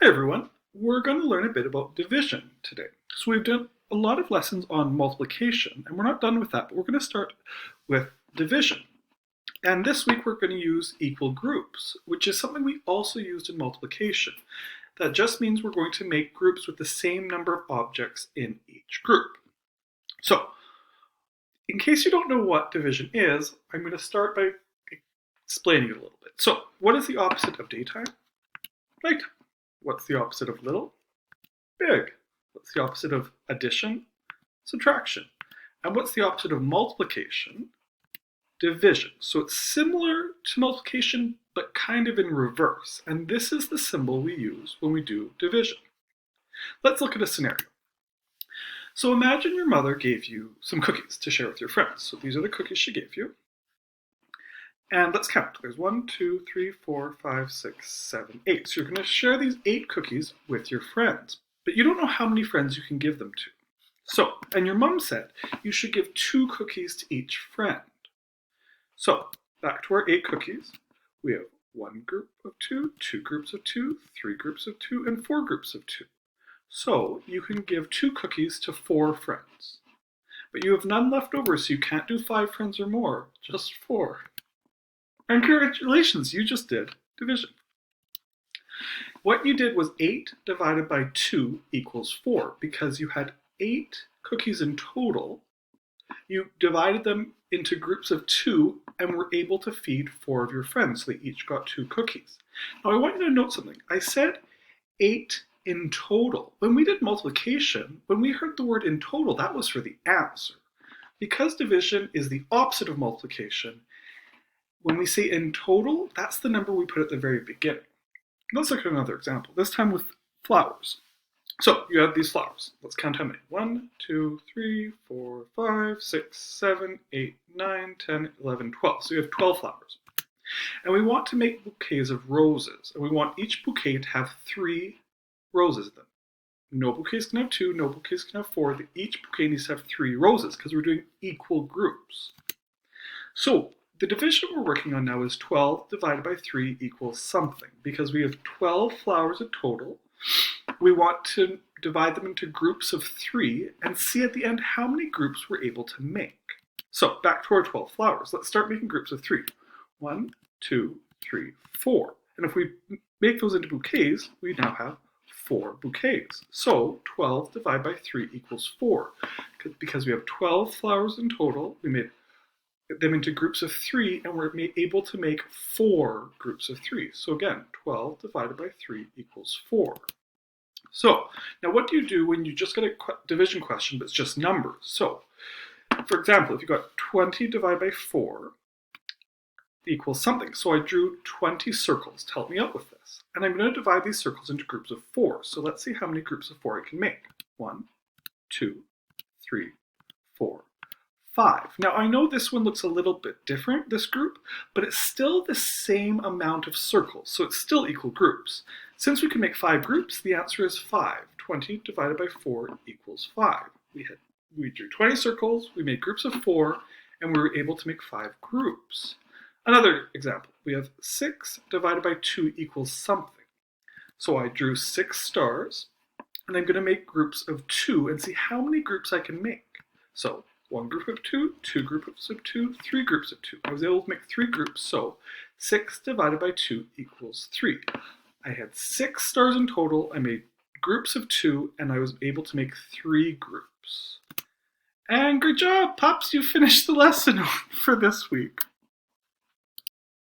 Hi everyone, we're going to learn a bit about division today. So we've done a lot of lessons on multiplication and we're not done with that, but we're going to start with division. And this week we're going to use equal groups, which is something we also used in multiplication. That just means we're going to make groups with the same number of objects in each group. So, in case you don't know what division is, I'm going to start by explaining it a little bit. So, what is the opposite of daytime? Nighttime. What's the opposite of little? Big. What's the opposite of addition? Subtraction. And what's the opposite of multiplication? Division. So it's similar to multiplication, but kind of in reverse. And this is the symbol we use when we do division. Let's look at a scenario. So imagine your mother gave you some cookies to share with your friends. So these are the cookies she gave you. And let's count. There's 1, 2, 3, 4, 5, 6, 7, 8. So you're going to share these 8 cookies with your friends. But you don't know how many friends you can give them to. So, and your mom said you should give 2 cookies to each friend. So, back to our 8 cookies. We have 1 group of 2, 2 groups of 2, 3 groups of 2, and 4 groups of 2. So, you can give 2 cookies to 4 friends. But you have none left over, so you can't do 5 friends or more, just 4. And congratulations, you just did division. What you did was 8 divided by 2 equals 4. Because you had 8 cookies in total, you divided them into groups of 2 and were able to feed 4 of your friends. So they each got 2 cookies. Now I want you to note something. I said 8 in total. When we did multiplication, when we heard the word in total, that was for the answer. Because division is the opposite of multiplication, when we say in total, that's the number we put at the very beginning. Let's look at another example, this time with flowers. So you have these flowers. Let's count how many. 1, 2, 3, 4, 5, 6, 7, 8, 9, 10, 11, 12. So you have 12 flowers. And we want to make bouquets of roses. And we want each bouquet to have 3 roses in them. No bouquets can have 2, no bouquets can have 4. Each bouquet needs to have 3 roses because we're doing equal groups. So the division we're working on now is 12 divided by 3 equals something. Because we have 12 flowers in total, we want to divide them into groups of 3 and see at the end how many groups we're able to make. So back to our 12 flowers. Let's start making groups of 3. 1, 2, 3, 4. And if we make those into bouquets, we now have 4 bouquets. So 12 divided by 3 equals 4. Because we have 12 flowers in total, we made them into groups of 3 and we're able to make 4 groups of 3. So again, 12 divided by 3 equals 4. So now what do you do when you just get a division question but it's just numbers? So for example, if you got 20 divided by 4 equals something. So I drew 20 circles to help me out with this. And I'm going to divide these circles into groups of 4. So let's see how many groups of 4 I can make. 1, 2, 3, 4, 5. Now I know this one looks a little bit different, this group, but it's still the same amount of circles, so it's still equal groups. Since we can make 5 groups, the answer is 5. 20 divided by 4 equals 5. We drew 20 circles, we made groups of 4, and we were able to make 5 groups. Another example, we have 6 divided by 2 equals something. So I drew 6 stars, and I'm going to make groups of 2 and see how many groups I can make. So 1 group of 2, 2 groups of 2, 3 groups of 2. I was able to make 3 groups, so 6 divided by 2 equals 3. I had 6 stars in total, I made groups of 2, and I was able to make 3 groups. And good job, Pops, you finished the lesson for this week.